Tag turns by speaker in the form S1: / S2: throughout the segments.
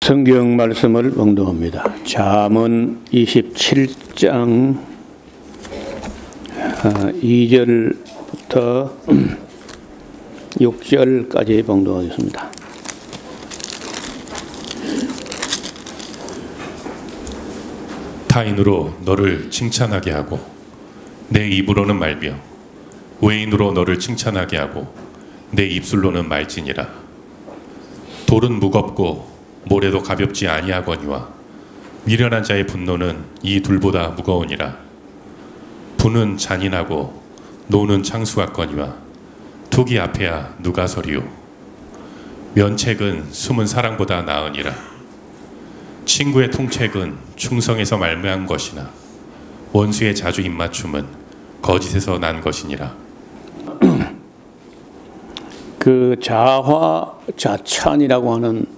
S1: 성경 말씀을 봉독합니다. 잠언 27장 2절부터 6절까지 봉독하겠습니다.
S2: 타인으로 너를 칭찬하게 하고 내 입으로는 말며 외인으로 너를 칭찬하게 하고 내 입술로는 말지니라. 돌은 무겁고 모래도 가볍지 아니하거니와 미련한 자의 분노는 이 둘보다 무거우니라. 분은 잔인하고 노는 창수 같거니와 투기 앞에야 누가 서리요. 면책은 숨은 사랑보다 나으니라. 친구의 통책은 충성에서 말미암은 것이나 원수의 자주 입맞춤은 거짓에서 난 것이니라.
S1: 그 자화자찬이라고 하는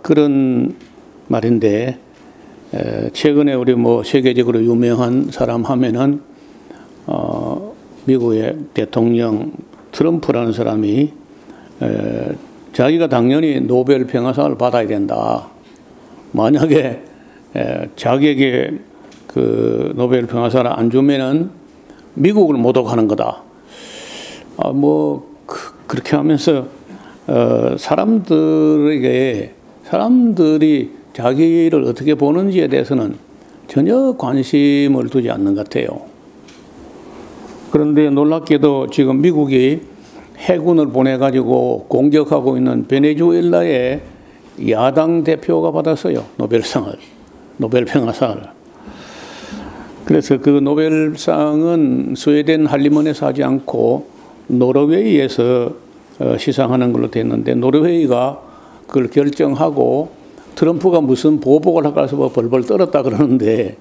S1: 그런 말인데, 최근에 우리 세계적으로 유명한 사람 하면은 미국의 대통령 트럼프라는 사람이 자기가 당연히 노벨 평화상을 받아야 된다. 만약에 자기에게 그 노벨 평화상을 안 주면은 미국을 모독하는 거다. 그렇게 하면서 사람들이 자기를 어떻게 보는지에 대해서는 전혀 관심을 두지 않는 것 같아요. 그런데 놀랍게도 지금 미국이 해군을 보내가지고 공격하고 있는 베네수엘라의 야당 대표가 받았어요. 노벨 평화상을. 그래서 그 노벨상은 스웨덴 할리먼에서 하지 않고 노르웨이에서 시상하는 걸로 됐는데, 노르웨이가 그걸 결정하고 트럼프가 무슨 보복을 할까 해서 벌벌 떨었다 그러는데,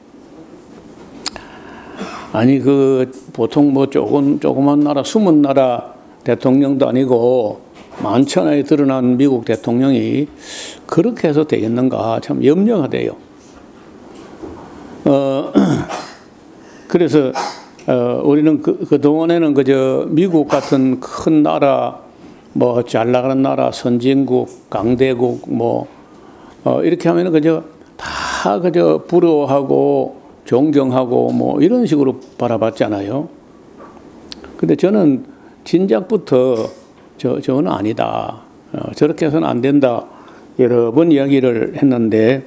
S1: 아니 보통 조그만 나라, 숨은 나라 대통령도 아니고 만천하에 드러난 미국 대통령이 그렇게 해서 되겠는가 참 염려가 돼요. 그래서 우리는 그동안에는 그저 미국 같은 큰 나라, 잘 나가는 나라, 선진국, 강대국, 이렇게 하면은 그저 부러워하고 존경하고 이런 식으로 바라봤잖아요. 근데 저는 진작부터 저는 아니다. 저렇게 해서는 안 된다. 여러 번 이야기를 했는데,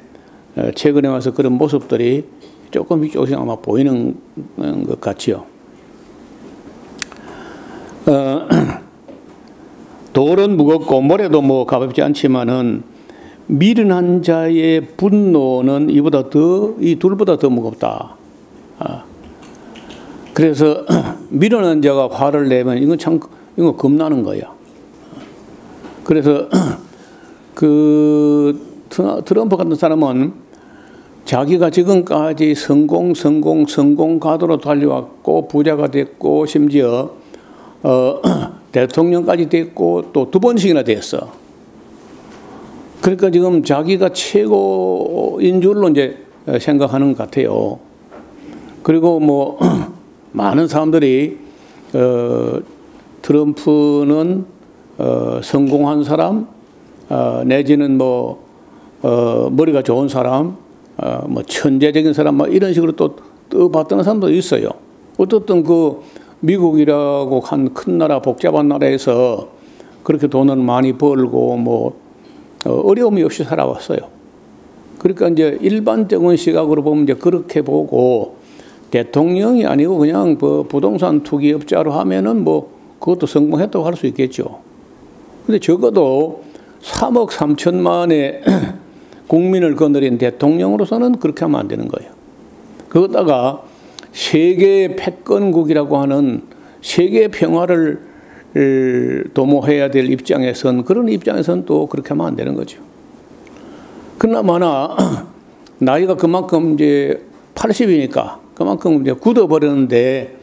S1: 최근에 와서 그런 모습들이 조금씩 아마 보이는 것 같지요. 돌은 무겁고 모래도 가볍지 않지만은 미련한 자의 분노는 이 둘보다 더 무겁다. 그래서 미련한 자가 화를 내면 이건 겁나는 거야. 그래서 트럼프 같은 사람은 자기가 지금까지 성공 가도로 달려왔고 부자가 됐고 심지어 대통령까지 됐고 또 2번씩이나 됐어. 그러니까 지금 자기가 최고인 줄로 이제 생각하는 것 같아요. 그리고 많은 사람들이 트럼프는 성공한 사람, 내지는 머리가 좋은 사람, 천재적인 사람, 이런 식으로 또 봤던 사람도 있어요. 어떻든 미국이라고 한 큰 나라, 복잡한 나라에서 그렇게 돈을 많이 벌고 어려움이 없이 살아왔어요. 그러니까 이제 일반적인 시각으로 보면 이제 그렇게 보고, 대통령이 아니고 그냥 부동산 투기업자로 하면은 그것도 성공했다고 할 수 있겠죠. 근데 적어도 3억 3천만의 국민을 거느린 대통령으로서는 그렇게 하면 안 되는 거예요. 그러다가 세계 패권국이라고 하는 세계 평화를 도모해야 될 그런 입장에선 또 그렇게 하면 안 되는 거죠. 그나마나 나이가 그만큼 이제 80이니까 그만큼 이제 굳어버렸는데,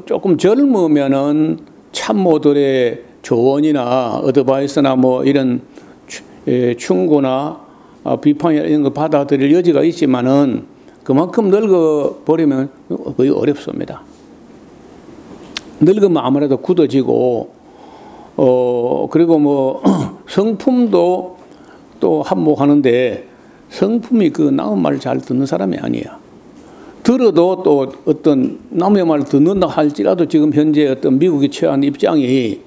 S1: 조금 젊으면은 참모들의 조언이나 어드바이스나 이런 충고나 비판이나 이런 거 받아들일 여지가 있지만은 그만큼 늙어버리면 거의 어렵습니다. 늙으면 아무래도 굳어지고, 그리고 성품도 또 한몫하는데 성품이 그 남의 말을 잘 듣는 사람이 아니야. 들어도 또 어떤 남의 말을 듣는다 할지라도 지금 현재 어떤 미국이 취한 입장이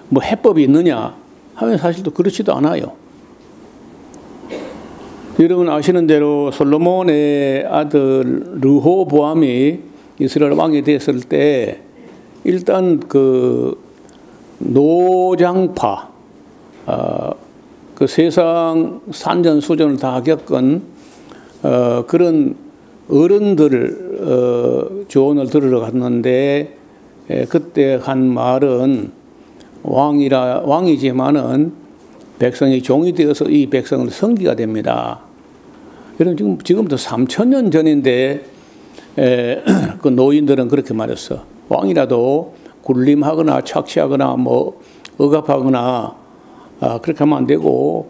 S1: 뭐 해법이 있느냐 하면 사실 또 그렇지도 않아요. 여러분 아시는 대로 솔로몬의 아들 르호보암이 이스라엘 왕이 됐을 때 일단 그 노장파, 그 세상 산전수전을 다 겪은 그런 어른들 조언을 들으러 갔는데 그때 한 말은 왕이지만은 백성이 종이 되어서 이 백성을 섬기가 됩니다. 여러분 지금부터 3000년 전인데 그 노인들은 그렇게 말했어. 왕이라도 굴림하거나 착취하거나 뭐 억압하거나 그렇게 하면 안 되고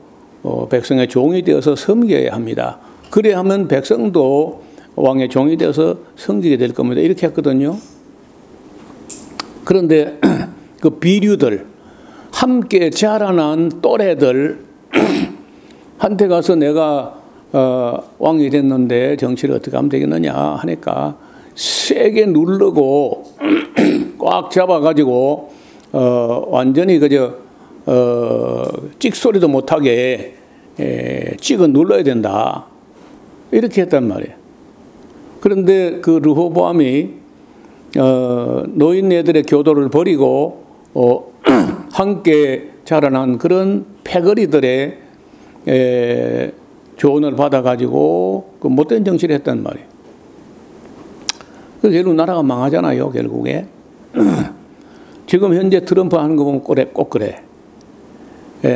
S1: 백성의 종이 되어서 섬겨야 합니다. 그래야 하면 백성도 왕의 종이 되어서 섬기게 될 겁니다. 이렇게 했거든요. 그런데 그 비류들 함께 자라난 또래들 한테 가서 내가 왕이 됐는데 정치를 어떻게 하면 되겠느냐 하니까 세게 누르고 꽉 잡아가지고 완전히 그저 찍소리도 못하게 찍어 눌러야 된다 이렇게 했단 말이에요. 그런데 그 르호보암이 노인네들의 교도를 버리고 함께 자라난 그런 패거리들의 조언을 받아가지고 그 못된 정치를 했단 말이에요. 그래서 결국 나라가 망하잖아요, 결국에. 지금 현재 트럼프 하는 거 보면 꼭 그래.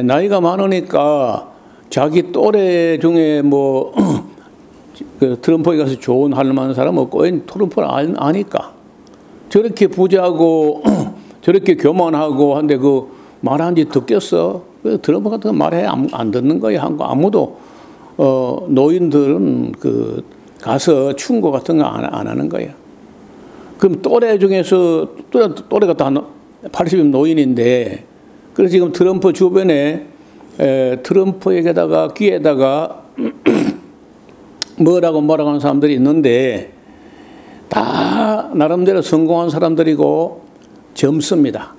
S1: 나이가 많으니까 자기 또래 중에 뭐 그 트럼프에 가서 조언할 만한 사람 없고 트럼프를 아니까 저렇게 부자고 저렇게 교만하고 한데 그 말하는지 듣겠어. 트럼프 같은 거 말해 안 듣는 거야. 아무도 노인들은 그 가서 충고 같은 거 안 하는 거야. 그럼 또래 중에서 또래가 다 80인 노인인데 그래서 지금 트럼프 주변에 트럼프에게다가 귀에다가 뭐라고 하는 사람들이 있는데 다 나름대로 성공한 사람들이고 젊습니다.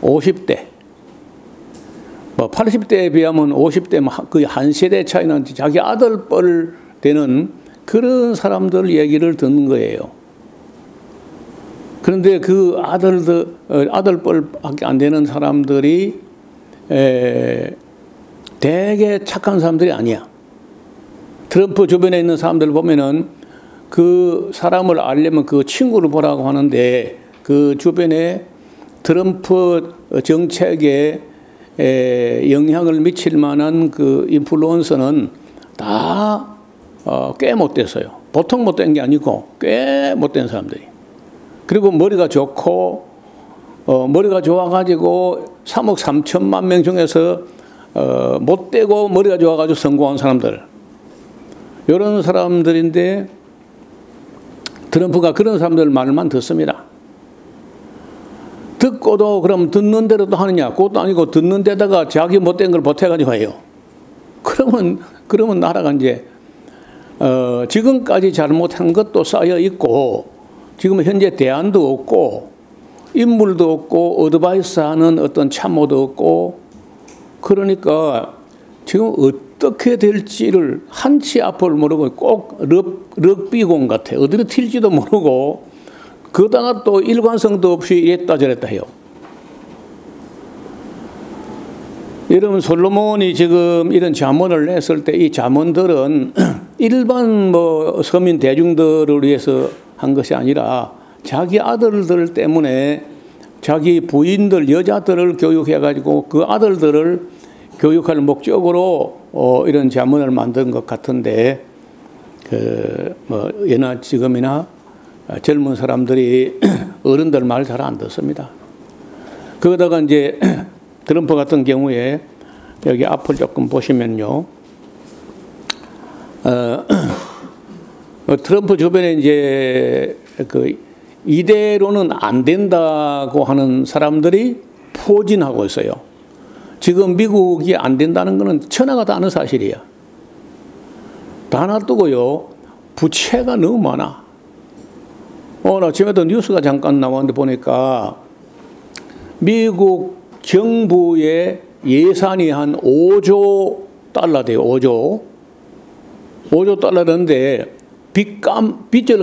S1: 50대. 뭐 80대에 비하면 50대 거의 한 세대 차이는 자기 아들뻘 되는 그런 사람들 얘기를 듣는 거예요. 그런데 그 아들뻘밖에 안 되는 사람들이 되게 착한 사람들이 아니야. 트럼프 주변에 있는 사람들 보면은 그 사람을 알려면 그 친구를 보라고 하는데 그 주변에 트럼프 정책에 영향을 미칠 만한 그 인플루언서는 다 꽤 못됐어요. 보통 못된 게 아니고 꽤 못된 사람들이. 그리고 머리가 좋고 머리가 좋아가지고 3억 3천만 명 중에서 못되고 머리가 좋아가지고 성공한 사람들. 이런 사람들인데 트럼프가 그런 사람들 말만 듣습니다. 듣고도 그럼 듣는 대로 또 하느냐? 그것도 아니고 듣는 데다가 자기 못된 걸 보태가지고 해요. 그러면 나라가 이제 지금까지 잘못한 것도 쌓여 있고 지금 현재 대안도 없고 인물도 없고 어드바이스하는 어떤 참모도 없고 그러니까 지금 어떻게 될지를 한치 앞을 모르고 꼭 럭비공 같아. 어디로 튈지도 모르고 그러다가 또 일관성도 없이 이랬다 저랬다 해요. 여러분 솔로몬이 지금 이런 잠언을 냈을 때 이 잠언들은 일반 뭐 서민 대중들을 위해서 한 것이 아니라 자기 아들들 때문에 자기 부인들 여자들을 교육해가지고 그 아들들을 교육할 목적으로 이런 잠언을 만든 것 같은데 뭐 예나 지금이나 젊은 사람들이 어른들 말 잘 안 듣습니다. 그러다가 이제 트럼프 같은 경우에 여기 앞을 조금 보시면요. 트럼프 주변에 이제 그 이대로는 안 된다고 하는 사람들이 포진하고 있어요. 지금 미국이 안 된다는 것은 천하가 다 아는 사실이야. 다 놔두고요. 부채가 너무 많아. 오늘 아침에도 뉴스가 잠깐 나왔는데 보니까 미국 정부의 예산이 한 5조 달러 돼요. 5조 달러인데 빚을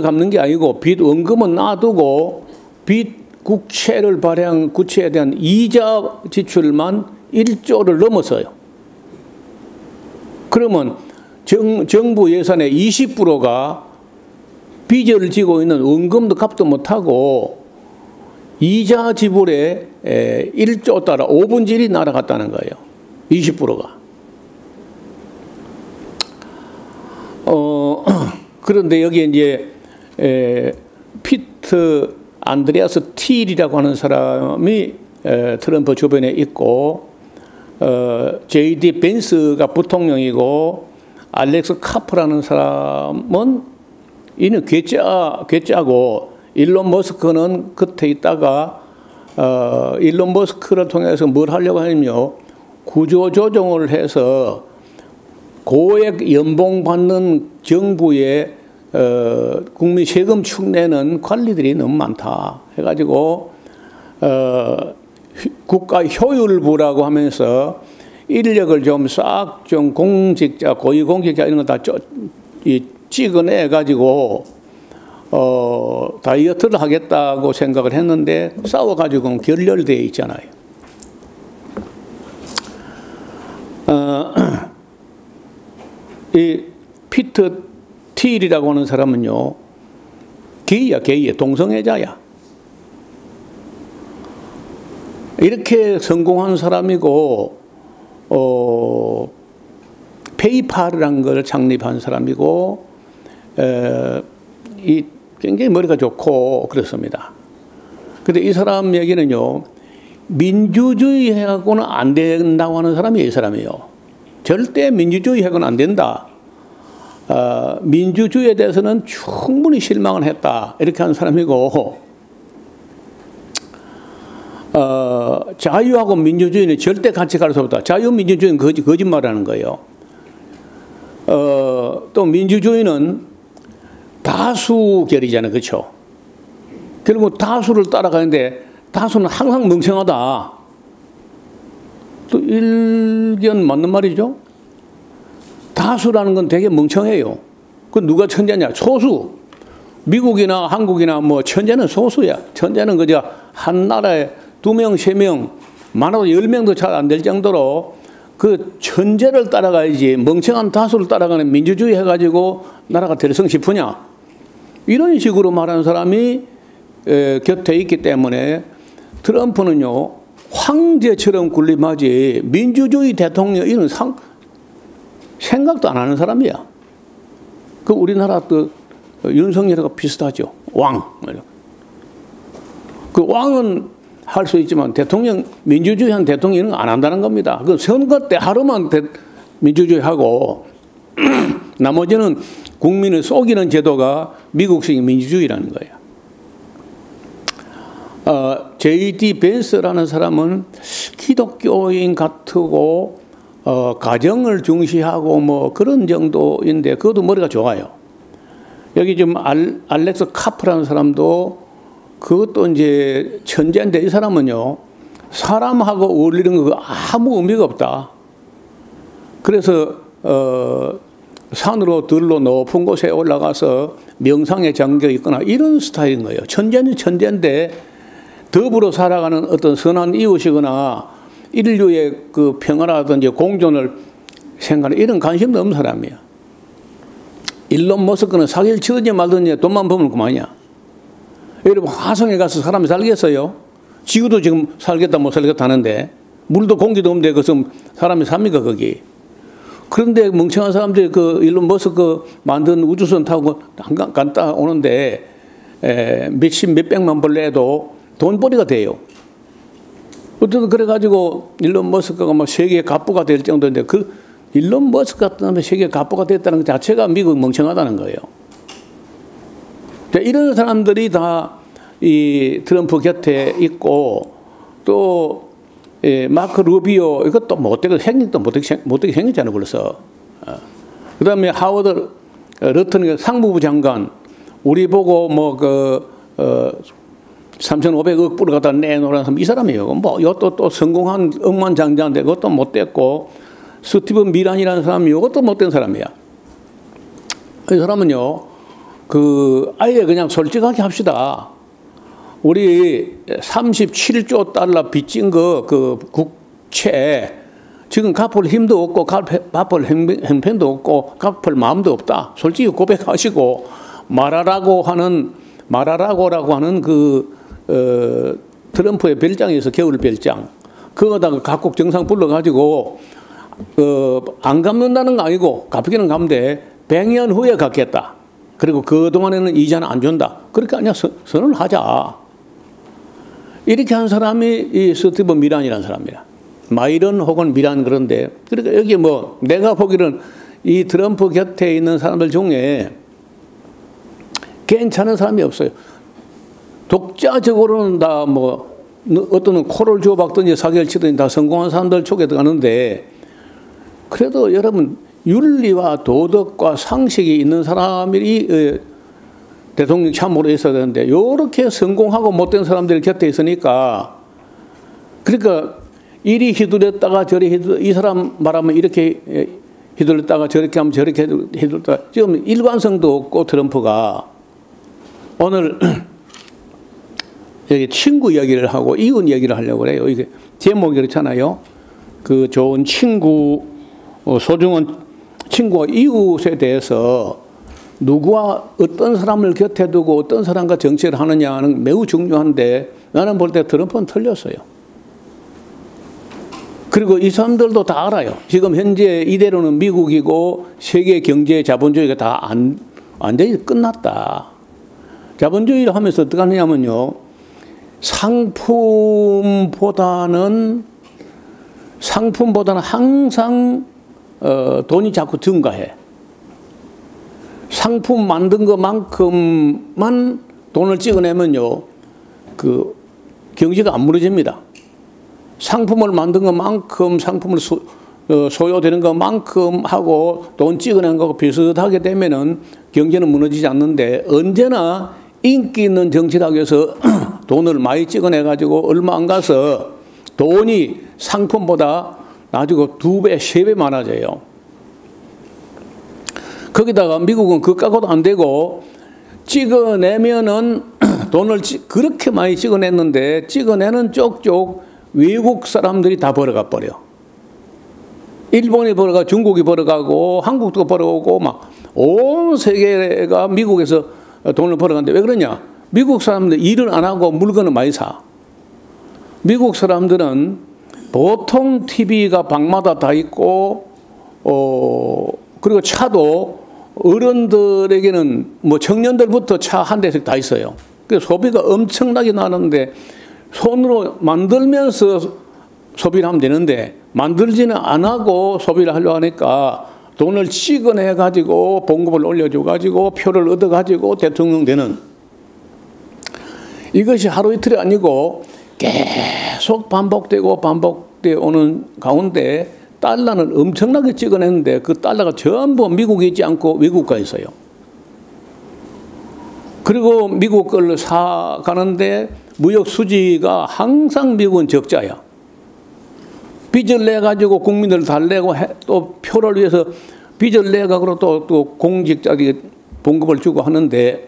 S1: 갚는 게 아니고 빚 원금은 놔두고 빚 국채를 발행한 국채에 대한 이자 지출만 1조를 넘어서요. 그러면 정부 예산의 20%가 빚을 지고 있는 원금도 갚도 못하고 이자 지불에 1조 달러 5분의 1이 날아갔다는 거예요. 20%가. 그런데 여기에 이제 피트 안드레아스 틸이라고 하는 사람이 트럼프 주변에 있고 J.D. 벤스가 부통령이고 알렉스 카프라는 사람은 이는 괴짜고 일론 머스크는 겉에 있다가 일론 머스크를 통해서 뭘 하려고 하냐면 구조조정을 해서 고액 연봉 받는 정부의 국민 세금 축내는 관리들이 너무 많다 해가지고 국가 효율부라고 하면서 인력을 좀 싹 좀 공직자, 고위공직자 이런 거 다 찍어내 가지고 다이어트를 하겠다고 생각을 했는데 싸워가지고 결렬되어 있잖아요. 이 피터 틸이라고 하는 사람은요, 게이야, 동성애자야. 이렇게 성공한 사람이고, 페이팔이라는 걸 창립한 사람이고, 굉장히 머리가 좋고 그렇습니다. 근데 이 사람 얘기는요, 민주주의하고는 안 된다고 하는 사람이 이 사람이에요. 절대 민주주의하고는 안 된다. 민주주의에 대해서는 충분히 실망을 했다. 이렇게 하는 사람이고, 자유하고 민주주의는 절대 같이 갈 수 없다. 자유민주주의는 거짓말하는 거예요. 또 민주주의는 다수결이잖아요. 그렇죠? 결국 다수를 따라가는데 다수는 항상 멍청하다. 또 일견 맞는 말이죠. 다수라는 건 되게 멍청해요. 그 누가 천재냐? 소수. 미국이나 한국이나 뭐 천재는 소수야. 천재는 그저 한 나라에 2명, 3명, 많아도 10명도 잘 안 될 정도로 그 천재를 따라가야지 멍청한 다수를 따라가는 민주주의 해가지고 나라가 되성 싶으냐? 이런 식으로 말하는 사람이 곁에 있기 때문에 트럼프는요, 황제처럼 군림하지 민주주의 대통령 이런 생각도 안 하는 사람이야. 그 우리나라 그 윤석열과 비슷하죠. 왕. 그 왕은 할 수 있지만 대통령, 민주주의한 대통령은 안 한다는 겁니다. 그 선거 때 하루만 민주주의 하고 나머지는 국민을 속이는 제도가 미국식 민주주의라는 거예요. J.D. 벤스라는 사람은 기독교인 같고 가정을 중시하고 뭐 그런 정도인데 그것도 머리가 좋아요. 여기 지금 알렉스 카프라는 사람도 그것도 이제 천재인데 이 사람은요, 사람하고 어울리는 거 아무 의미가 없다. 그래서 산으로 들로 높은 곳에 올라가서 명상에 잠겨 있거나 이런 스타일인 거예요. 천재는 천재인데 더불어 살아가는 어떤 선한 이웃이거나 인류의 그 평화라든지 공존을 생각하는 이런 관심도 없는 사람이야. 일론 머스크는 사기를 치든지 말든지 돈만 벌면 그만이야. 여러분, 화성에 가서 사람이 살겠어요? 지구도 지금 살겠다 못 살겠다 하는데 물도 공기도 없는데 그것은 사람이 삽니까 거기? 그런데 멍청한 사람들이 그 일론 머스크 만든 우주선 타고 갔다 오는데 몇백만 불 내도 돈벌이가 돼요. 어쨌든 그래가지고 일론 머스크가 막 세계 갑부가 될 정도인데 그 일론 머스크 같은 사람이 세계 갑부가 됐다는 것 자체가 미국 멍청하다는 거예요. 이런 사람들이 다 이 트럼프 곁에 있고 또 마크 루비오 이것도 못되게 생긴 또 못되게 생겼잖아요. 그래서 그다음에 하워드 러튼 상무부 장관 우리 보고 뭐 3,500억 불을 갖다 내놓으라는 사람 이 사람이에요. 뭐 이것도 또 성공한 억만장자인데 그것도 못됐고 스티브 미란이라는 사람이 이것도 못된 사람이야. 이 사람은요 아예 그냥 솔직하게 합시다. 우리 37조 달러 빚진 그 국채 지금 갚을 힘도 없고 갚을 형편도 없고 갚을 마음도 없다. 솔직히 고백하시고 말하라고 하는 트럼프의 별장에서 겨울 별장 그거다가 각국 정상 불러가지고 안 갚는다는 거 아니고 갚기는 갚는데 100년 후에 갚겠다. 그리고 그동안에는 이자는 안 준다. 그러니까 아니야 선언을 하자. 이렇게 한 사람이 이 스티브 미란이라는 사람이야. 마이런 혹은 미란 그런데 그러니까 여기 뭐 내가 보기로는 이 트럼프 곁에 있는 사람들 중에 괜찮은 사람이 없어요. 독자적으로는 다 뭐 어떤 코를 주워박든지 사기를 치든지 다 성공한 사람들 쪽에 들어가는데 그래도 여러분 윤리와 도덕과 상식이 있는 사람이 대통령 참모로 있어야 되는데 이렇게 성공하고 못된 사람들이 곁에 있으니까 그러니까 이리 휘둘렸다가 저리 이 사람 말하면 이렇게 휘둘렸다가 저렇게 하면 저렇게 휘둘렸다가 지금 일관성도 없고 트럼프가 오늘 여기 친구 이야기를 하고 이웃 이야기를 하려고 그래요. 이게 제목이 그렇잖아요. 그 좋은 친구, 소중한 친구와 이웃에 대해서 누구와 어떤 사람을 곁에 두고 어떤 사람과 정치를 하느냐는 매우 중요한데 나는 볼 때 트럼프는 틀렸어요. 그리고 이 사람들도 다 알아요. 지금 현재 이대로는 미국이고 세계 경제 자본주의가 다 완전히 끝났다. 자본주의를 하면서 어떻게 하느냐면요. 상품보다는 항상 돈이 자꾸 증가해. 상품 만든 것만큼만 돈을 찍어내면요. 그 경제가 안 무너집니다. 상품을 만든 것만큼 상품을 소요되는 것만큼 하고 돈 찍어낸 거하고 비슷하게 되면은 경제는 무너지지 않는데 언제나 인기 있는 정치라고 해서 돈을 많이 찍어내 가지고 얼마 안 가서 돈이 상품보다 나중에 2배, 3배 많아져요. 거기다가 미국은 그까고도 안 되고 찍어내면은 돈을 그렇게 많이 찍어냈는데 찍어내는 쪽쪽 외국 사람들이 다 벌어가 버려. 일본이 벌어가 중국이 벌어가고 한국도 벌어오고 막 온 세계가 미국에서 돈을 벌어가는데 왜 그러냐? 미국 사람들 일을 안 하고 물건을 많이 사. 미국 사람들은 보통 TV가 방마다 다 있고 그리고 차도 어른들에게는 뭐 청년들부터 차 한 대씩 다 있어요. 그래서 소비가 엄청나게 나는데 손으로 만들면서 소비를 하면 되는데 만들지는 안 하고 소비를 하려고 하니까 돈을 찍어내 가지고 봉급을 올려줘 가지고 표를 얻어 가지고 대통령 되는 이것이 하루 이틀이 아니고 계속 반복되고 오는 가운데 달러는 엄청나게 찍어냈는데 그 달러가 전부 미국에 있지 않고 외국가 있어요. 그리고 미국 걸 사가는데 무역 수지가 항상 미국은 적자야. 빚을 내가지고 국민들 달래고 또 표를 위해서 빚을 내가지고 또 공직자에게 봉급을 주고 하는데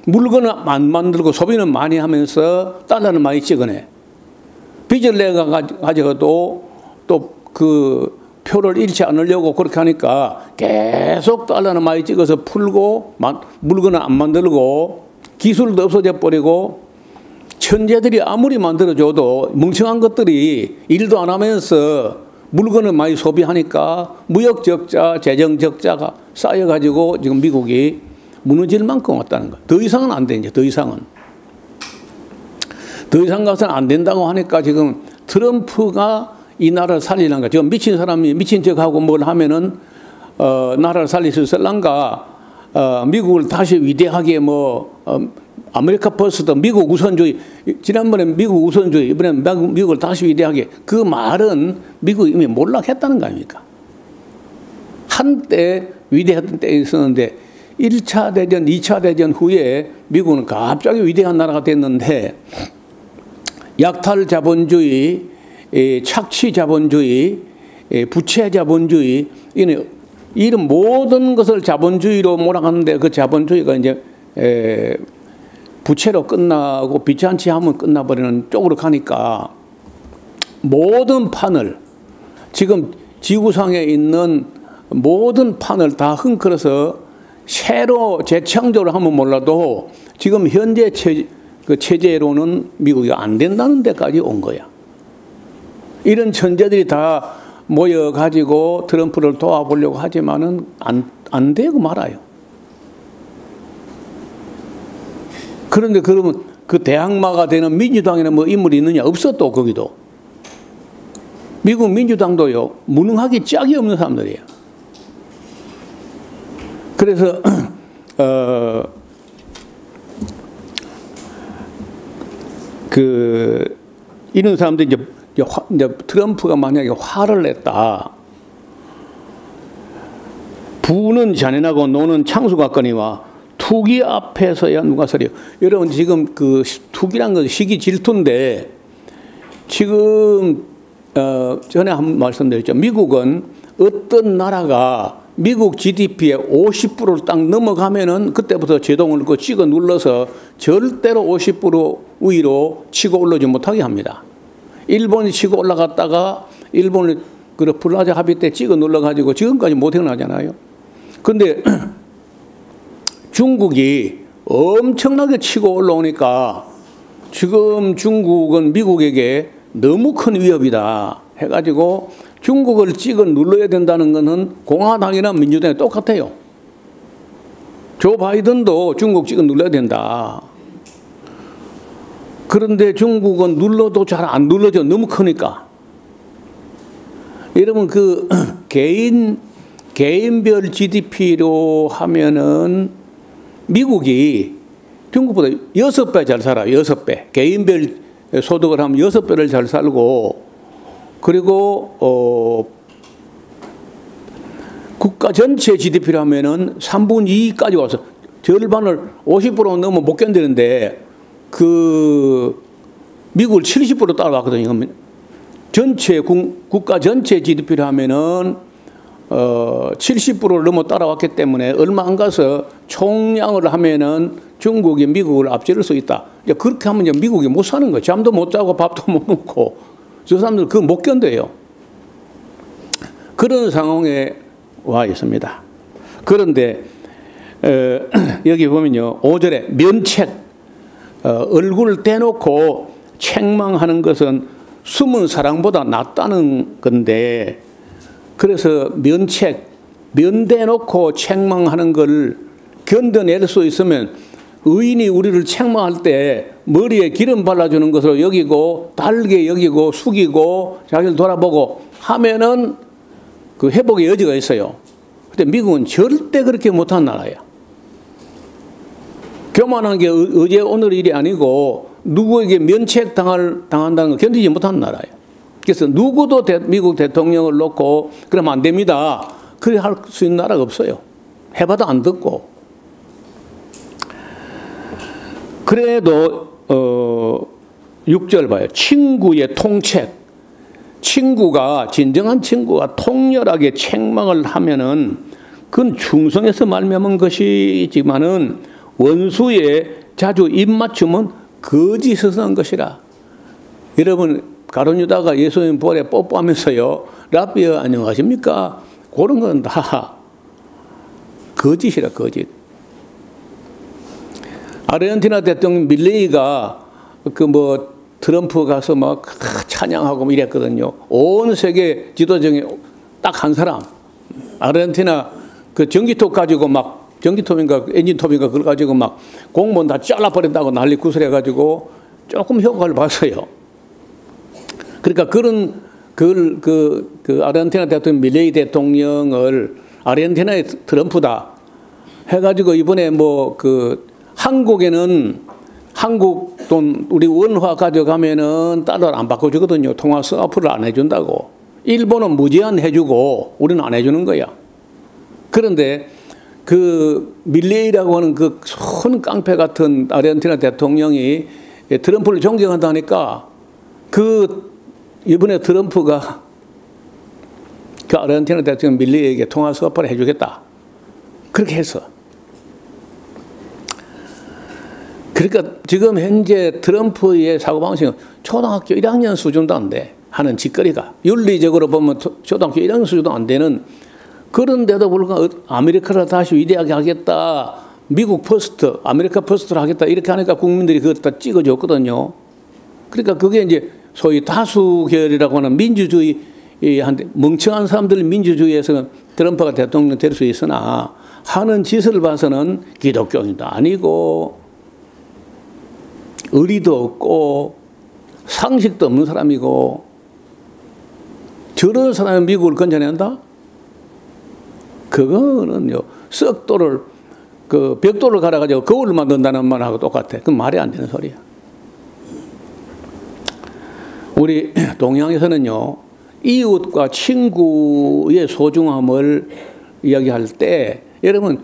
S1: 물건을 안 만들고 소비는 많이 하면서 달러는 많이 찍어내. 빚을 내가지고도 또 그 표를 잃지 않으려고 그렇게 하니까 계속 달러는 많이 찍어서 풀고 물건을 안 만들고 기술도 없어져 버리고 천재들이 아무리 만들어줘도 멍청한 것들이 일도 안 하면서 물건을 많이 소비하니까 무역 적자, 재정 적자가 쌓여가지고 지금 미국이 무너질 만큼 왔다는 거예요. 더 이상은 안 돼, 이제 더 이상은. 더 이상 가서는 안 된다고 하니까 지금 트럼프가 이 나라를 살리는 거. 지금 미친 사람이 미친 척하고 뭘 하면은 나라를 살릴 수 있을란가? 미국을 다시 위대하게 아메리카 퍼스트, 미국 우선주의, 지난번에 미국 우선주의, 이번에는 미국을 다시 위대하게, 그 말은 미국이 이미 몰락했다는 거 아닙니까? 한때 위대했던 때에 있었는데 1차 대전, 2차 대전 후에 미국은 갑자기 위대한 나라가 됐는데 약탈 자본주의, 착취 자본주의, 부채 자본주의, 이런 모든 것을 자본주의로 몰아가는데 그 자본주의가 이제 부채로 끝나고 비찬치 하면 끝나버리는 쪽으로 가니까 모든 판을, 지금 지구상에 있는 모든 판을 다 흔들어서 새로 재창조를 하면 몰라도 지금 현재 체제로는 미국이 안 된다는 데까지 온 거야. 이런 천재들이 다 모여가지고 트럼프를 도와보려고 하지만은 안 되고 말아요. 그런데 그러면 그 대항마가 되는 민주당에는 뭐 인물이 있느냐? 없어. 또 거기도 미국 민주당도요 무능하기 짝이 없는 사람들이에요. 그래서 이런 사람들이 이제 트럼프가 만약에 화를 냈다. 부는 잔인하고 노는 창수 같거니와 투기 앞에서야 누가 서려. 여러분 지금 그 투기란 건 시기 질투인데 지금 전에 한 말씀드렸죠. 미국은 어떤 나라가 미국 GDP의 50%를 딱 넘어가면은 그때부터 제동을 찍어 눌러서 절대로 50% 위로 치고 올라오지 못하게 합니다. 일본이 치고 올라갔다가 일본이 그 플라자 합의 때 찍어 눌러가지고 지금까지 못 태어나잖아요. 근데 중국이 엄청나게 치고 올라오니까 지금 중국은 미국에게 너무 큰 위협이다 해가지고 중국을 찍어 눌러야 된다는 것은 공화당이나 민주당이 똑같아요. 조 바이든도 중국 찍어 눌러야 된다. 그런데 중국은 눌러도 잘 안 눌러져. 너무 크니까. 여러분 그 개인별 GDP로 하면은 미국이 중국보다 6배 잘 살아요. 6배. 개인별 소득을 하면 6배를 잘 살고, 그리고 국가 전체 GDP로 하면은 3분의 2까지 와서 절반을 50% 넘으면 못 견디는데 그 미국을 70% 따라왔거든요. 전체 국가 전체 GDP로 하면은 70%를 넘어 따라왔기 때문에 얼마 안 가서 총량을 하면은 중국이 미국을 앞지를 수 있다. 그렇게 하면 이제 미국이 못 사는 거예요. 잠도 못 자고 밥도 못 먹고 저 사람들 그거 못 견뎌요. 그런 상황에 와 있습니다. 그런데 여기 보면요 5절에 면책, 얼굴을 떼놓고 책망하는 것은 숨은 사랑보다 낫다는 건데, 그래서 면책, 면대놓고 책망하는 걸 견뎌낼 수 있으면 의인이 우리를 책망할 때 머리에 기름 발라주는 것으로 여기고 달게 여기고 숙이고 자기를 돌아보고 하면은 그 회복의 여지가 있어요. 근데 미국은 절대 그렇게 못한 나라예요. 교만한 게 어제 오늘 일이 아니고 누구에게 면책 당한다는 걸 견디지 못한 나라예요. 그래서 누구도 미국 대통령을 놓고 그러면 안 됩니다. 그래 할 수 있는 나라가 없어요. 해봐도 안 듣고. 그래도 6절 봐요. 친구의 통책. 친구가, 진정한 친구가 통렬하게 책망을 하면은 그건 충성에서 말미암은 것이지만은 원수의 자주 입맞춤은 거짓에서 난 것이라. 여러분 가룟 유다가 예수님 볼에 뽀뽀하면서요 라비어 안녕하십니까? 그런 건 다 거짓이라. 거짓. 아르헨티나 대통령 밀레이가 트럼프 가서 막 찬양하고 이랬거든요. 온 세계 지도정에 딱 한 사람. 아르헨티나 그 전기톱 가지고 막 전기톱인가 엔진톱인가 그걸 가지고 막 공무원 다 잘라버린다고 난리 구슬해가지고 조금 효과를 봤어요. 그러니까 그 아르헨티나 대통령 밀레이 대통령을 아르헨티나의 트럼프다 해가지고 이번에 한국에는 한국 돈 우리 원화 가져가면은 달러를 안 바꿔주거든요. 통화 스와프를 안 해준다고. 일본은 무제한 해주고 우리는 안 해주는 거야. 그런데 그 밀레이라고 하는 그 손 깡패 같은 아르헨티나 대통령이 트럼프를 존경한다니까 그 이번에 트럼프가 그 아르헨티나 대통령 밀레이에게 통화 스와프를 해주겠다. 그렇게 했어. 그러니까 지금 현재 트럼프의 사고방식은 초등학교 1학년 수준도 안 돼. 하는 짓거리가. 윤리적으로 보면 초등학교 1학년 수준도 안 되는 그런데도 불구하고 아메리카를 다시 위대하게 하겠다. 미국 퍼스트, 아메리카 퍼스트를 하겠다. 이렇게 하니까 국민들이 그걸 다 찍어줬거든요. 그러니까 그게 이제 소위 다수결이라고 하는 민주주의한테 멍청한 사람들 민주주의에서는 트럼프가 대통령 될 수 있으나 하는 짓을 봐서는 기독교인도 아니고 의리도 없고 상식도 없는 사람이고 저런 사람이 미국을 건져낸다? 그거는요, 썩도를, 그 벽돌을 갈아가지고 거울을 만든다는 말하고 똑같아. 그건 말이 안 되는 소리야. 우리 동양에서는요, 이웃과 친구의 소중함을 이야기할 때, 여러분,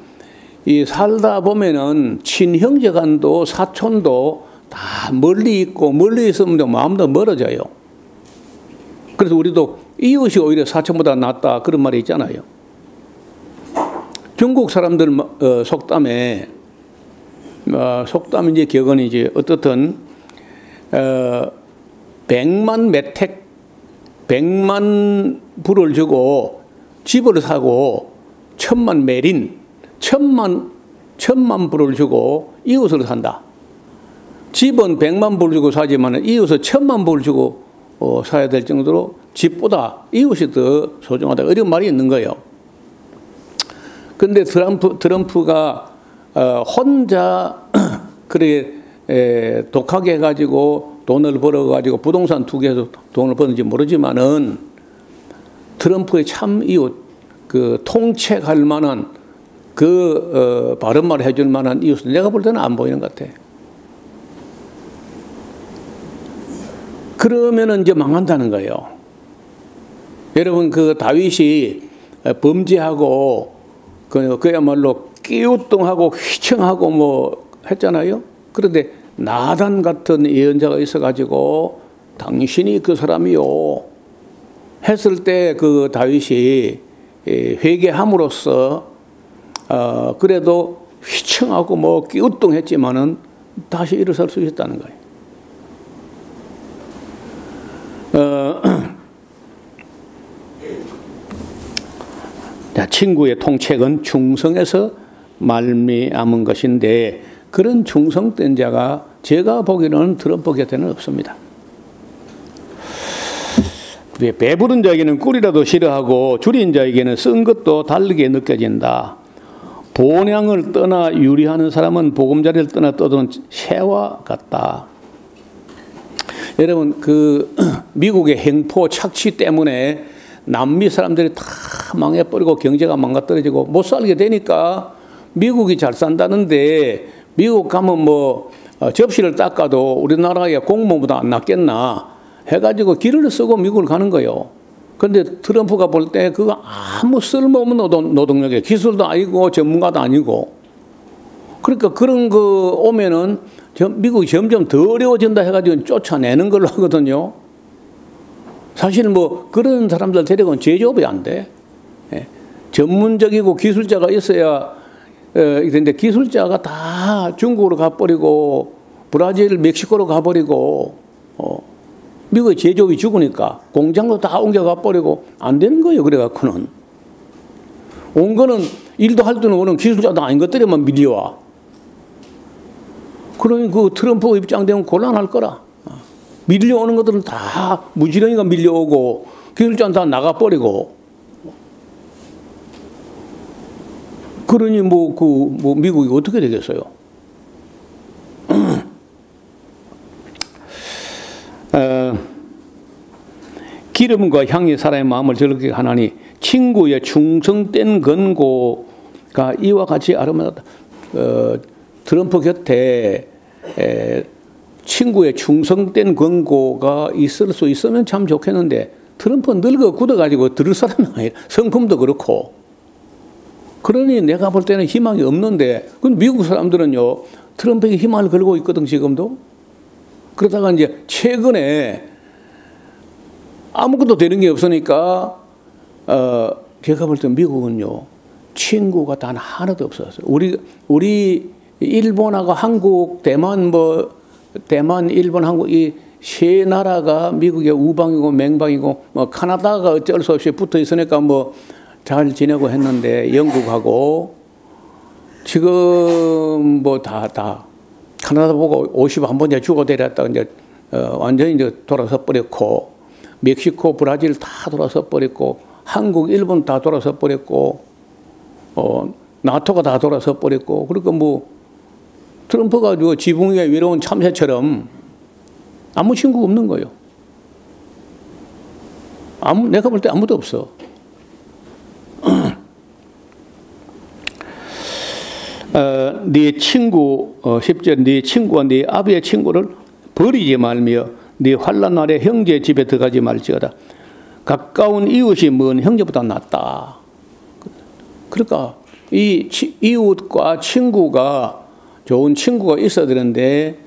S1: 이 살다 보면은 친형제간도 사촌도 다 멀리 있고, 멀리 있으면 마음도 멀어져요. 그래서 우리도 이웃이 오히려 사촌보다 낫다 그런 말이 있잖아요. 중국 사람들 속담에 속담인지 격언이지 어떻든 100만 매택 100만 불을 주고 집을 사고 1000만 매린 1000만 불을 주고 이웃을 산다. 집은 100만 불 주고 사지만 이웃은 1000만 불 주고 사야 될 정도로 집보다 이웃이 더 소중하다. 이런 말이 있는 거예요. 그런데 트럼프가 혼자 그렇게 독하게 해가지고 돈을 벌어가지고 부동산 투기해서 돈을 버는지 모르지만은 트럼프의 참 이웃, 그 통책할 만한 그 바른 말 해줄 만한 이웃은 내가 볼 때는 안 보이는 것 같아. 그러면은 이제 망한다는 거예요. 여러분 그 다윗이 범죄하고 그야말로 끼우뚱하고 휘청하고 뭐 했잖아요. 그런데 나단 같은 예언자가 있어가지고 당신이 그 사람이요 했을 때 그 다윗이 회개함으로써 그래도 휘청하고 뭐 끼우뚱했지만은 다시 일어설 수 있었다는 거예요. 친구의 통책은 충성에서 말미암은 것인데 그런 충성된 자가 제가 보기로는 트럼프 곁에는 없습니다. 배부른 자에게는 꿀이라도 싫어하고 줄인 자에게는 쓴 것도 다르게 느껴진다. 본향을 떠나 유리하는 사람은 보금자리를 떠나 떠도는 새와 같다. 여러분 그 미국의 행포 착취 때문에 남미 사람들이 다 망해버리고 경제가 망가떨어지고 못 살게 되니까 미국이 잘 산다는데 미국 가면 뭐 접시를 닦아도 우리나라의 공무원보다 안 낫겠나 해가지고 길을 쓰고 미국을 가는 거예요. 그런데 트럼프가 볼 때 그거 아무 쓸모없는 노동력이에요. 기술도 아니고 전문가도 아니고. 그러니까 그런 거 오면은 미국이 점점 더 어려워진다 해가지고 쫓아내는 걸로 하거든요. 사실 뭐 그런 사람들 데려가면 제조업이 안 돼. 예. 전문적이고 기술자가 있어야 근데 기술자가 다 중국으로 가버리고 브라질, 멕시코로 가버리고 미국의 제조업이 죽으니까 공장도 다 옮겨가 버리고 안 되는 거예요. 그래갖고는 온 거는 일도 할 때는 오는 기술자도 아닌 것들에만 밀려와. 그러니 그 트럼프 입장 되면 곤란할 거라. 밀려오는 것들은 다 무지렁이가 밀려오고 기술자는 다 나가버리고 그러니 뭐 미국이 어떻게 되겠어요? 기름과 향이 사람의 마음을 즐겁게 하나니 친구의 충성된 권고가 이와 같이 아름답다. 트럼프 곁에 친구의 충성된 권고가 있을 수 있으면 참 좋겠는데 트럼프는 늙어 굳어가지고 들을 사람이 아니라 성품도 그렇고 그러니 내가 볼 때는 희망이 없는데 근데 미국 사람들은요 트럼프에게 희망을 걸고 있거든 지금도. 그러다가 이제 최근에 아무것도 되는 게 없으니까 제가 볼 때 미국은요 친구가 단 하나도 없었어요. 우리 일본하고 한국, 대만, 일본, 한국 이 세 나라가 미국의 우방이고 맹방이고 뭐 카나다가 어쩔 수 없이 붙어 있으니까 뭐 잘 지내고 했는데 영국하고 지금 뭐 다 카나다 보고 51번 주고 데렸다가 이제 완전히 이제 돌아서 버렸고 멕시코, 브라질 다 돌아서 버렸고 한국, 일본 다 돌아서 버렸고 나토가 다 돌아서 버렸고 그러니까 뭐 트럼프가 지붕 위에 외로운 참새처럼 아무 친구가 없는 거예요. 내가 볼 때 아무도 없어. 네 친구 10절 네 친구와 네 아비의 친구를 버리지 말며 네 환난 날에 형제 집에 들어가지 말지어다. 가까운 이웃이 먼 형제보다 낫다. 그러니까 이 이웃과 친구가 좋은 친구가 있어야 되는데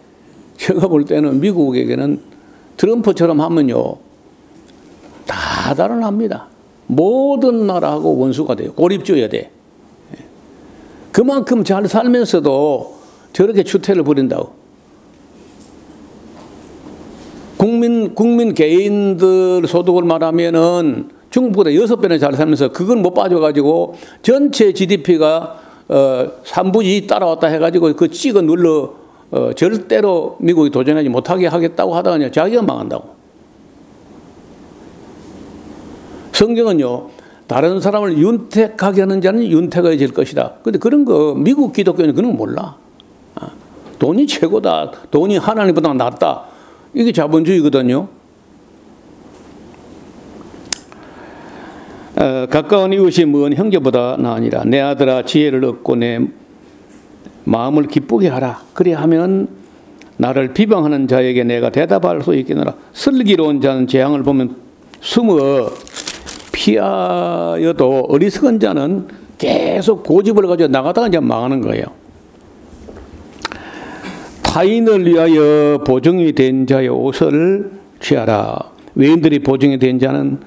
S1: 제가 볼 때는 미국에게는 트럼프처럼 하면요 다 달아납니다. 모든 나라하고 원수가 돼요. 고립주의가 돼. 그만큼 잘 살면서도 저렇게 추태를 부린다고. 국민 개인들 소득을 말하면은 중국보다 6배나 잘 살면서 그건 못 빠져가지고 전체 GDP가 3분의 2 따라왔다 해가지고 그 찍어 눌러 절대로 미국이 도전하지 못하게 하겠다고 하다가 자기가 망한다고. 성경은요 다른 사람을 윤택하게 하는 자는 윤택해질 것이다. 근데 그런 거 미국 기독교는 그런 거 몰라. 돈이 최고다. 돈이 하나님보다 낫다. 이게 자본주의거든요. 가까운 이웃이 먼 형제보다 나으니라. 내 아들아 지혜를 얻고 내 마음을 기쁘게 하라. 그래 하면 나를 비방하는 자에게 내가 대답할 수 있겠노라. 슬기로운 자는 재앙을 보면 숨어 피하여도 어리석은 자는 계속 고집을 가지고 나가다가 이제 망하는 거예요. 타인을 위하여 보증이 된 자의 옷을 취하라. 외인들이 보증이 된 자는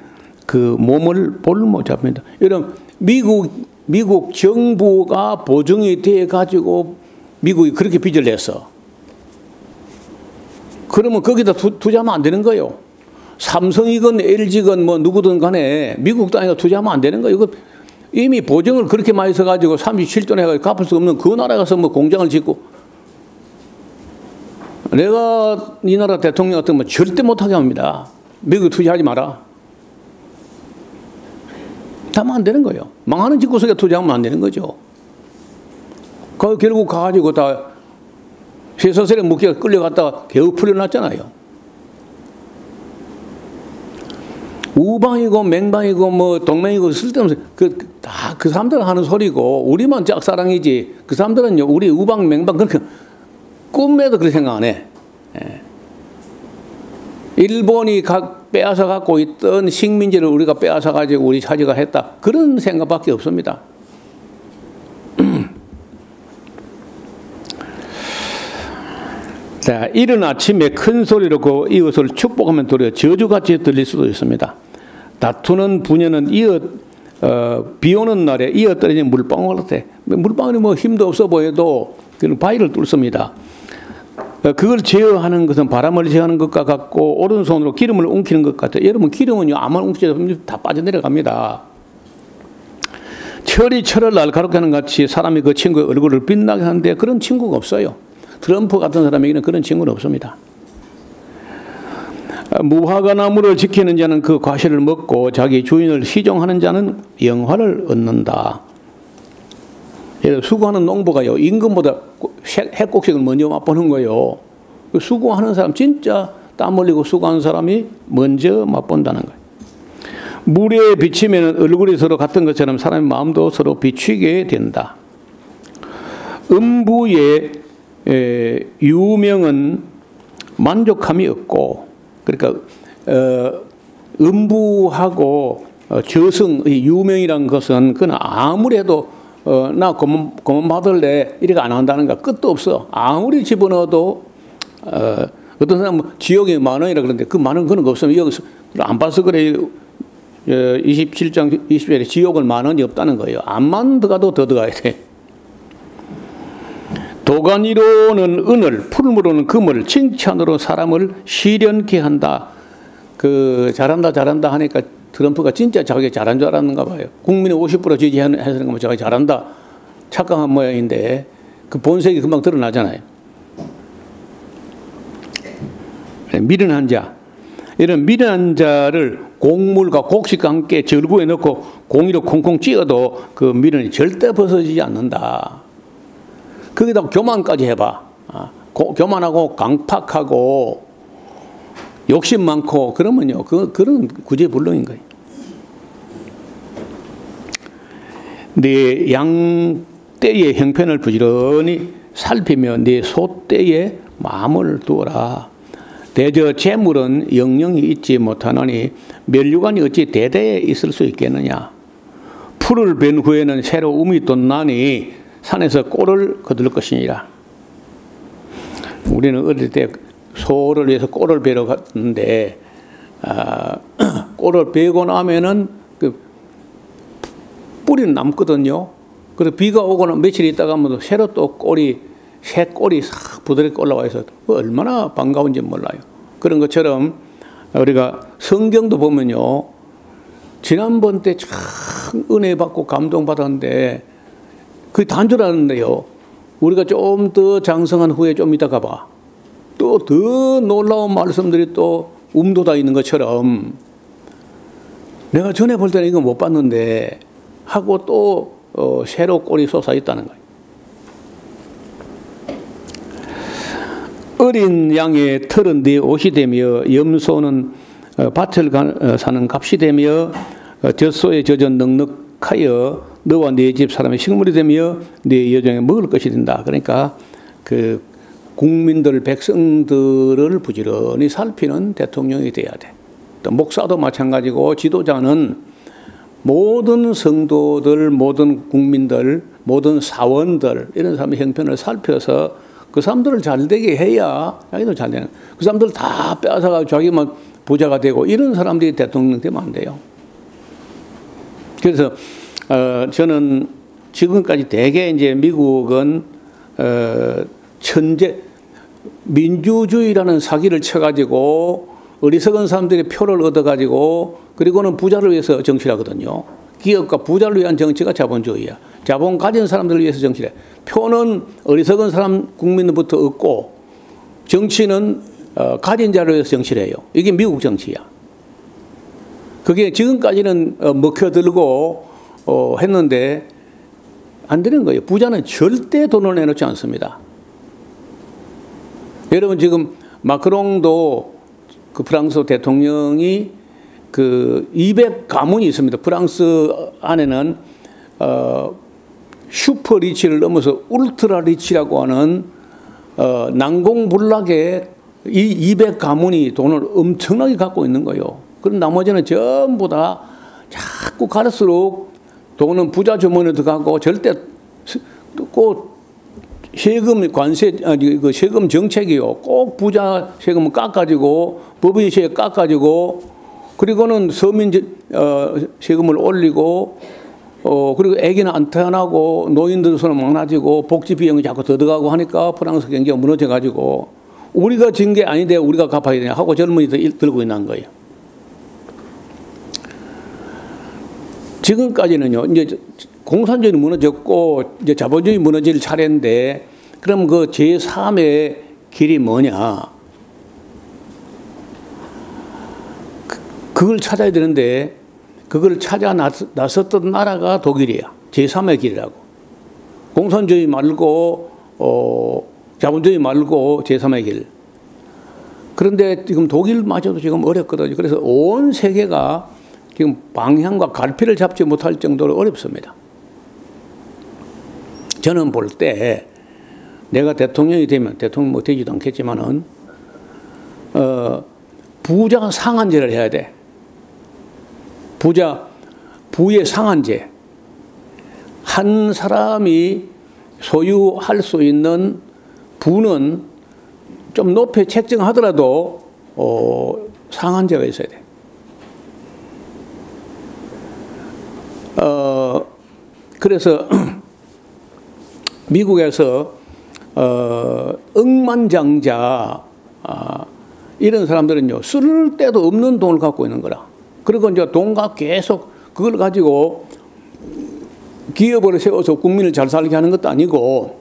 S1: 그 몸을 볼모 잡니다. 이런 미국 정부가 보증이 돼 가지고 미국이 그렇게 빚을 냈어. 그러면 거기다 투자하면 안 되는 거예요. 삼성이건 LG건 뭐 누구든 간에 미국 땅에 투자하면 안 되는 거예요. 이거 이미 보증을 그렇게 많이 써가지고 37조 해가지고 갚을 수 없는 그 나라 가서 뭐 공장을 짓고 내가 이 나라 대통령 같은 거 절대 못하게 합니다. 미국에 투자하지 마라. 하면 안 되는 거예요. 망하는 집구석에 투자하면 안 되는 거죠. 결국 가가지고 다 쇠서슬에 묶여 끌려갔다가 겨우 풀려났잖아요. 우방이고 맹방이고 뭐 동맹이고 쓸데없는 다 그 사람들은 하는 소리고 우리만 짝사랑이지 그 사람들은요 우리 우방 맹방 그렇게 꿈에도 그렇게 생각 안 해. 일본이 빼앗아 갖고 있던 식민지를 우리가 빼앗아 가지고 우리 차지가 했다. 그런 생각밖에 없습니다. 자, 이른 아침에 큰 소리로 그 이웃을 축복하면 도리어 저주같이 들릴 수도 있습니다. 다투는 부녀는 비 오는 날에 이어 떨어진 물방울 같아. 물방울이 뭐 힘도 없어 보여도 그는 바위를 뚫습니다. 그걸 제어하는 것은 바람을 제어하는 것과 같고 오른손으로 기름을 웅키는 것 같아요. 여러분 기름은요 아무나 웅키면 다 빠져내려갑니다. 철이 철을 날카롭게 하는 같이 사람이 그 친구의 얼굴을 빛나게 하는데 그런 친구가 없어요. 트럼프 같은 사람에게는 그런 친구는 없습니다. 무화과 나무를 지키는 자는 그 과실을 먹고 자기 주인을 시종하는 자는 영화를 얻는다. 수고하는 농부가요 임금보다 핵곡식을 먼저 맛보는 거예요. 수고하는 사람 진짜 땀 흘리고 수고하는 사람이 먼저 맛본다는 거예요. 물에 비치면 얼굴이 서로 같은 것처럼 사람의 마음도 서로 비추게 된다. 음부에 유명은 만족함이 없고, 그러니까 음부하고 저승의 유명이란 것은 그건 아무래도 나 고문 받을래 이렇게 안 한다는 거 끝도 없어. 아무리 집어넣어도 어떤 사람은 지옥에 10,000원이라 그러는데 그 10,000원 그런 거 없으면 여기서 안 봐서 그래. 27장 20절에 지옥은 10,000원이 없다는 거예요. 암만 들어가도 더 들어가야 돼. 도가니로는 은을, 푸름으로는 금을, 칭찬으로 사람을 시련케 한다. 잘한다 하니까 트럼프가 진짜 자기 잘한 줄 알았는가 봐요. 국민의 50% 지지해서 뭐 자기 잘한다 착각한 모양인데 그 본색이 금방 드러나잖아요. 미련한 자, 이런 미련한 자를 곡물과 곡식과 함께 절구에 넣고 공이로 콩콩 찧어도 그 미련이 절대 벗어지지 않는다. 거기다 교만까지 해봐. 교만하고 강팍하고 욕심 많고 그러면요, 그런 구제불능인 거예요. 네 양떼의 형편을 부지런히 살피며 네 소떼의 마음을 두어라. 대저 재물은 영영이 있지 못하노니 멸류관이 어찌 대대에 있을 수 있겠느냐. 풀을 벤 후에는 새로 움이 돋나니 산에서 꼴을 거둘 것이니라. 우리는 어릴 때 소를 위해서 꼴을 베러 갔는데 꼴을 베고 나면은 그 뿌리는 남거든요. 그래서 비가 오고는 며칠 있다가 하면 새로 또 새 꼴이 싹 부드럽게 올라와서 얼마나 반가운지 몰라요. 그런 것처럼 우리가 성경도 보면요, 지난번 때 참 은혜 받고 감동 받았는데 그게 단 줄 알았는데요, 우리가 좀 더 장성한 후에 좀 이따가 봐, 또 더 놀라운 말씀들이 또 움돋아 있는 것처럼 내가 전에 볼 때는 이거 못 봤는데 하고 또 새로 꼴이 솟아 있다는 거예요. 어린 양의 털은 네 옷이 되며 염소는 밭을 사는 값이 되며 젖소에 젖은 넉넉하여 너와 네 집 사람의 식물이 되며 네 여종의 먹을 것이 된다. 그러니까 그 국민들, 백성들을 부지런히 살피는 대통령이 돼야 돼. 또 목사도 마찬가지고 지도자는 모든 성도들, 모든 국민들, 모든 사원들 이런 사람의 형편을 살펴서 그 사람들을 잘 되게 해야 자기도 잘 되는. 그 사람들 다 빼앗아가지고 자기만 부자가 되고 이런 사람들이 대통령 되면 안 돼요. 그래서 저는 지금까지 대개 이제 미국은 천재 민주주의라는 사기를 쳐가지고 어리석은 사람들이 표를 얻어가지고 그리고는 부자를 위해서 정치를 하거든요. 기업과 부자를 위한 정치가 자본주의야. 자본 가진 사람들을 위해서 정치를 해. 표는 어리석은 사람 국민부터 얻고 정치는 가진 자를 위해서 정치를 해요. 이게 미국 정치야. 그게 지금까지는 먹혀들고 했는데 안 되는 거예요. 부자는 절대 돈을 내놓지 않습니다. 여러분 지금 마크롱도 그 프랑스 대통령이 그 200가문이 있습니다. 프랑스 안에는 슈퍼 리치를 넘어서 울트라 리치라고 하는 난공불락의 이 200가문이 돈을 엄청나게 갖고 있는 거예요. 그럼 나머지는 전부 다 자꾸 갈수록 돈은 부자 주머니에 들어가고 절대 꼭 세금 관세 그 세금 정책이요. 꼭 부자 세금을 깎아가지고 법인세 깎아가지고 그리고는 서민 세금을 올리고 그리고 애기는 안 태어나고 노인들 손은 많아지고 복지 비용이 자꾸 더 들어가고 하니까 프랑스 경기가 무너져가지고 우리가 진 게 아닌데 우리가 갚아야 되냐 하고 젊은이들 들고 있는 거예요. 지금까지는요, 이제 공산주의 무너졌고 이제 자본주의 무너질 차례인데 그럼 그 제3의 길이 뭐냐? 그걸 찾아야 되는데 그걸 찾아 나섰던 나라가 독일이야. 제3의 길이라고. 공산주의 말고 자본주의 말고 제3의 길. 그런데 지금 독일마저도 지금 어렵거든요. 그래서 온 세계가 지금 방향과 갈피를 잡지 못할 정도로 어렵습니다. 저는 볼 때 내가 대통령이 되면, 대통령 뭐 되지도 않겠지만은, 부자 상한제를 해야 돼. 부의 상한제. 한 사람이 소유할 수 있는 부는 좀 높이 책정하더라도 상한제가 있어야 돼. 그래서 미국에서 억만장자 이런 사람들은요, 쓸 데도 없는 돈을 갖고 있는 거라. 그리고 이제 돈과 계속 그걸 가지고 기업을 세워서 국민을 잘 살게 하는 것도 아니고,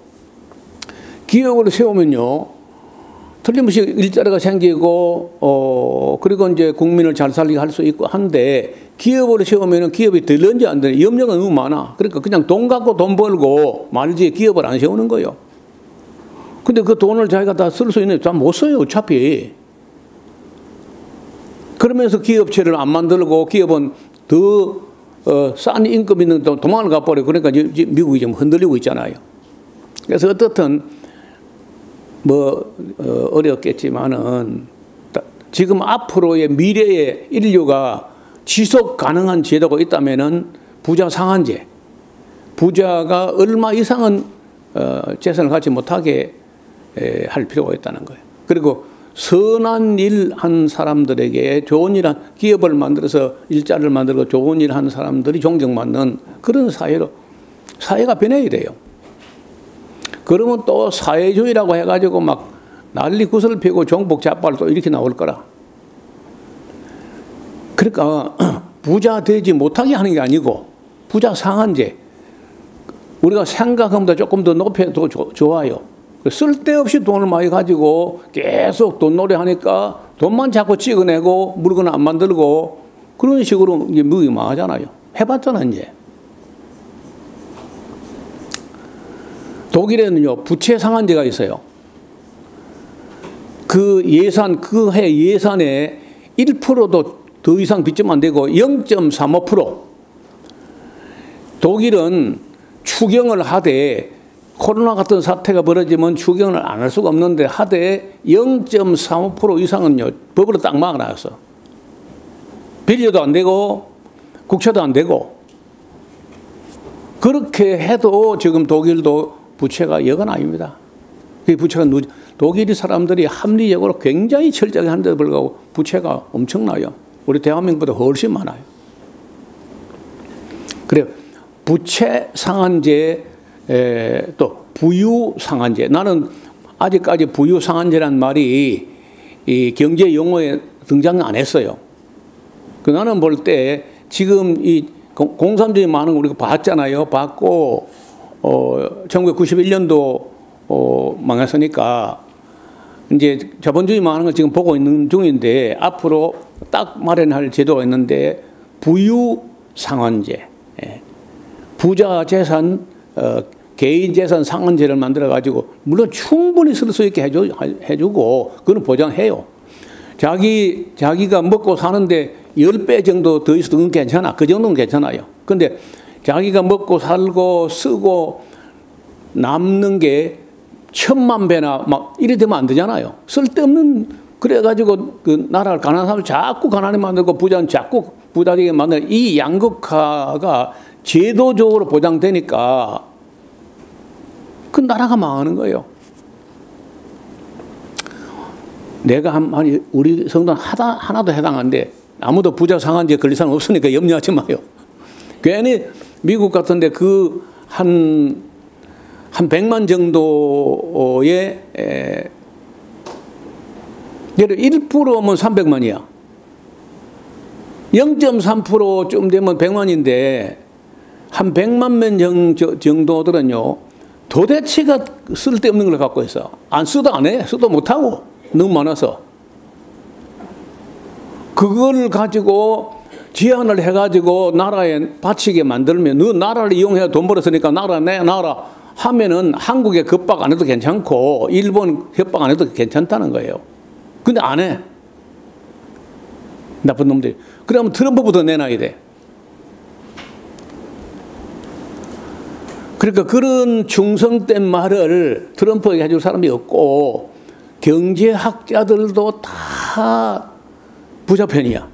S1: 기업을 세우면요, 틀림없이 일자리가 생기고, 그리고 이제 국민을 잘 살게 할 수 있고 한데, 기업을 세우면은 기업이 되는지 안 되는지 염려가 너무 많아. 그러니까 그냥 돈 갖고 돈 벌고 말지 기업을 안 세우는 거예요. 근데 그 돈을 자기가 다 쓸 수 있는, 다 못 써요, 어차피. 그러면서 기업체를 안 만들고 기업은 더 싼 임금 있는 도망을 가버려. 그러니까 미국이 좀 흔들리고 있잖아요. 그래서 어떻든 뭐 어렵겠지만은 지금 앞으로의 미래의 인류가 지속 가능한 제도가 있다면은 부자 상한제, 부자가 얼마 이상은 재산을 갖지 못하게 할 필요가 있다는 거예요. 그리고 선한 일 한 사람들에게 좋은 일 한 기업을 만들어서 일자리를 만들고 좋은 일 한 사람들이 존경받는 그런 사회로 사회가 변해야 돼요. 그러면 또 사회주의라고 해가지고 막 난리 구슬 피고 종북 잡발 또 이렇게 나올 거라. 그러니까 부자 되지 못하게 하는 게 아니고 부자 상한제, 우리가 생각보다 조금 더 높여도 좋아요. 쓸데없이 돈을 많이 가지고 계속 돈놀이 하니까 돈만 자꾸 찍어내고 물건 안 만들고 그런 식으로 이제 미국이 망하잖아요. 해봤잖아, 이제. 독일에는요, 부채 상한제가 있어요. 그 예산, 그 해 예산의 1%도 더 이상 빚지면 안 되고 0.35%. 독일은 추경을 하되 코로나 같은 사태가 벌어지면 추경을 안 할 수가 없는데 하되 0.35% 이상은요, 법으로 딱 막아놨어. 빌려도 안 되고 국채도 안 되고. 그렇게 해도 지금 독일도 부채가 여간 아닙니다. 그 부채가 독일 사람들이 합리적으로 굉장히 철저하게 하는데도 불구하고 부채가 엄청나요. 우리 대한민국보다 훨씬 많아요. 그래, 부채 상한제, 또 부유 상한제. 나는 아직까지 부유 상한제란 말이 이 경제 용어에 등장 안 했어요. 그 나는 볼 때 지금 이 공산주의 많은 거 우리가 봤잖아요. 봤고 1991년도 망했으니까 이제 자본주의 많은 걸 지금 보고 있는 중인데 앞으로 딱 마련할 제도가 있는데 부유 상한제, 부자 재산, 개인 재산 상한제를 만들어 가지고 물론 충분히 쓸 수 있게 해주고 그건 보장해요. 자기가 먹고 사는데 10배 정도 더 있어도 괜찮아. 그 정도는 괜찮아요. 근데 자기가 먹고 살고 쓰고 남는 게 1000만 배나 막 이래 되면 안 되잖아요. 쓸데없는, 그래가지고 그 나라를 가난한 사람을 자꾸 가난하게 만들고 부자는 자꾸 부자되게 만드는 이 양극화가 제도적으로 보장되니까 그 나라가 망하는 거예요. 내가 우리 성도는 하나도 해당한데 아무도 부자 상한제에 걸릴 사람 없으니까 염려하지 마요. 괜히 미국 같은데 그 한 100만 정도의 예를 1%면 300만이야. 0.3%쯤 되면 100만인데 한 100만 명 정도들은요 도대체가 쓸데없는 걸 갖고 있어. 안 쓰도 안 해. 쓰도 못하고 너무 많아서 그걸 가지고 제한을 해가지고 나라에 바치게 만들면 너 나라를 이용해 돈 벌었으니까 나라 내 나라 하면은 한국에 겁박 안 해도 괜찮고 일본 협박 안 해도 괜찮다는 거예요. 근데 안 해. 나쁜 놈들이. 그러면 트럼프부터 내놔야 돼. 그러니까 그런 충성된 말을 트럼프에게 해줄 사람이 없고 경제학자들도 다 부자 편이야.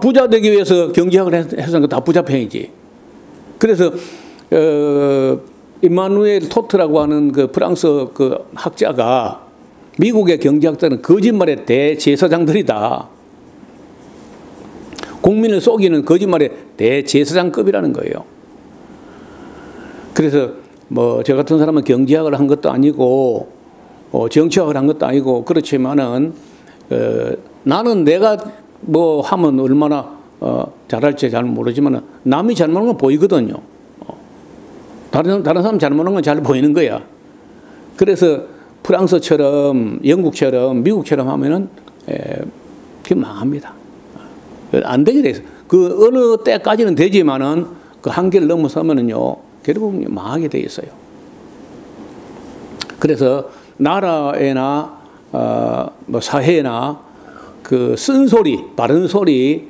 S1: 부자 되기 위해서 경제학을 해서 다 부자 편이지. 그래서 임마누엘 토트라고 하는 그 프랑스 그 학자가 미국의 경제학자는 거짓말의 대제사장들이다. 국민을 속이는 거짓말의 대제사장급이라는 거예요. 그래서 뭐 저 같은 사람은 경제학을 한 것도 아니고 정치학을 한 것도 아니고 그렇지만은 나는 내가 뭐 하면 얼마나 잘할지 잘 모르지만 남이 잘못하는 건 보이거든요. 다른 사람 잘못하는 건 잘 보이는 거야. 그래서 프랑스처럼 영국처럼 미국처럼 하면은 그게 망합니다. 안 되게 돼 있어. 그 어느 때까지는 되지만은 그 한계를 넘어서면은요 결국 망하게 돼 있어요. 그래서 나라에나 뭐 사회나 그 쓴소리, 바른 소리,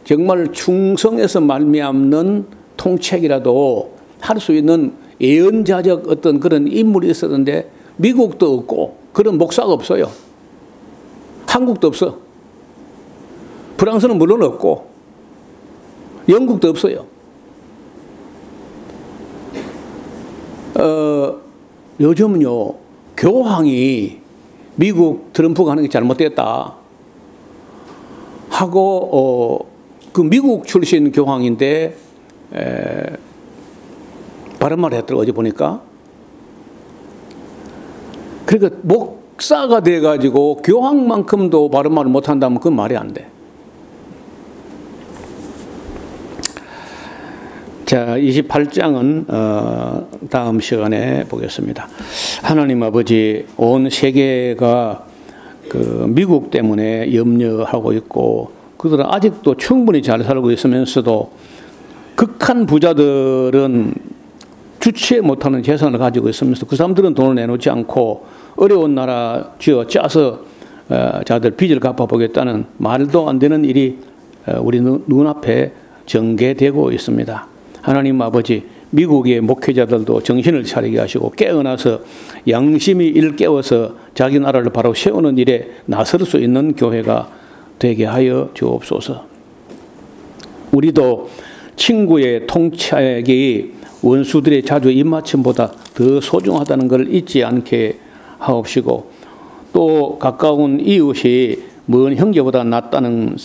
S1: 정말 충성에서 말미암는 통책이라도 할 수 있는 예언자적 어떤 그런 인물이 있었는데 미국도 없고 그런 목사가 없어요. 한국도 없어. 프랑스는 물론 없고 영국도 없어요. 요즘은요 교황이 미국 트럼프가 하는 게 잘못됐다 하고 그 미국 출신 교황인데 바른 말을 했더라고요. 어제 보니까. 그러니까 목사가 돼가지고 교황만큼도 바른 말을 못한다면 그건 말이 안 돼. 자, 28장은 다음 시간에 보겠습니다. 하나님 아버지, 온 세계가 그 미국 때문에 염려하고 있고 그들은 아직도 충분히 잘 살고 있으면서도 극한 부자들은 주체 못하는 재산을 가지고 있으면서 그 사람들은 돈을 내놓지 않고 어려운 나라 쥐어 짜서 자들 빚을 갚아보겠다는 말도 안 되는 일이 우리 눈앞에 전개되고 있습니다. 하나님 아버지, 미국의 목회자들도 정신을 차리게 하시고 깨어나서 양심이 일깨워서 자기 나라를 바로 세우는 일에 나설 수 있는 교회가 되게 하여 주옵소서. 우리도 친구의 통책이 원수들의 자주 입맞춤보다 더 소중하다는 걸 잊지 않게 하옵시고 또 가까운 이웃이 먼 형제보다 낫다는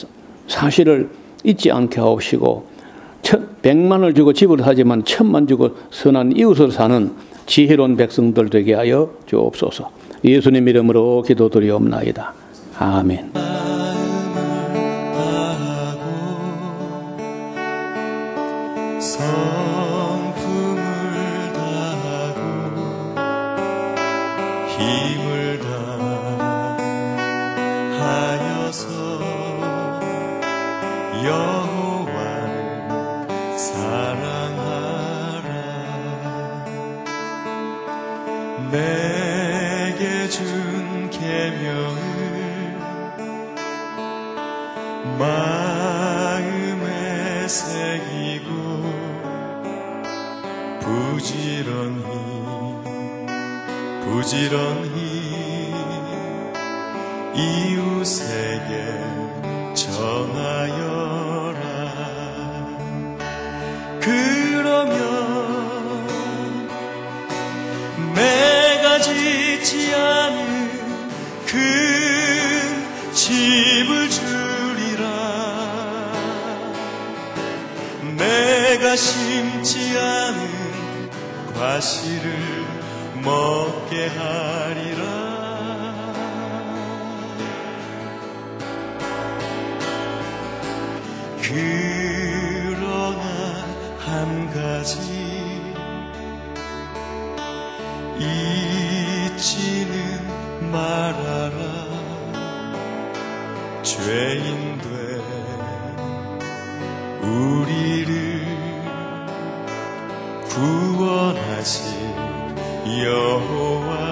S1: 사실을 잊지 않게 하옵시고 100만을 주고 집을 사지만 1000만 주고 선한 이웃을 사는 지혜로운 백성들 되게 하여 주옵소서. 예수님 이름으로 기도드리옵나이다. 아멘.
S3: 힘을 다하여서 여호와를 사랑하라. 내게 준 계명을 마음에 새기고 부지런히 이웃에게 전하여라. 그러면 내가 짓지 않은 큰 집을 주리라. 내가 심지 않은 과실을 먹게 하리라. 그러나 한 가지 잊지는 말아라. 죄인된 우리를 구원하신 여호와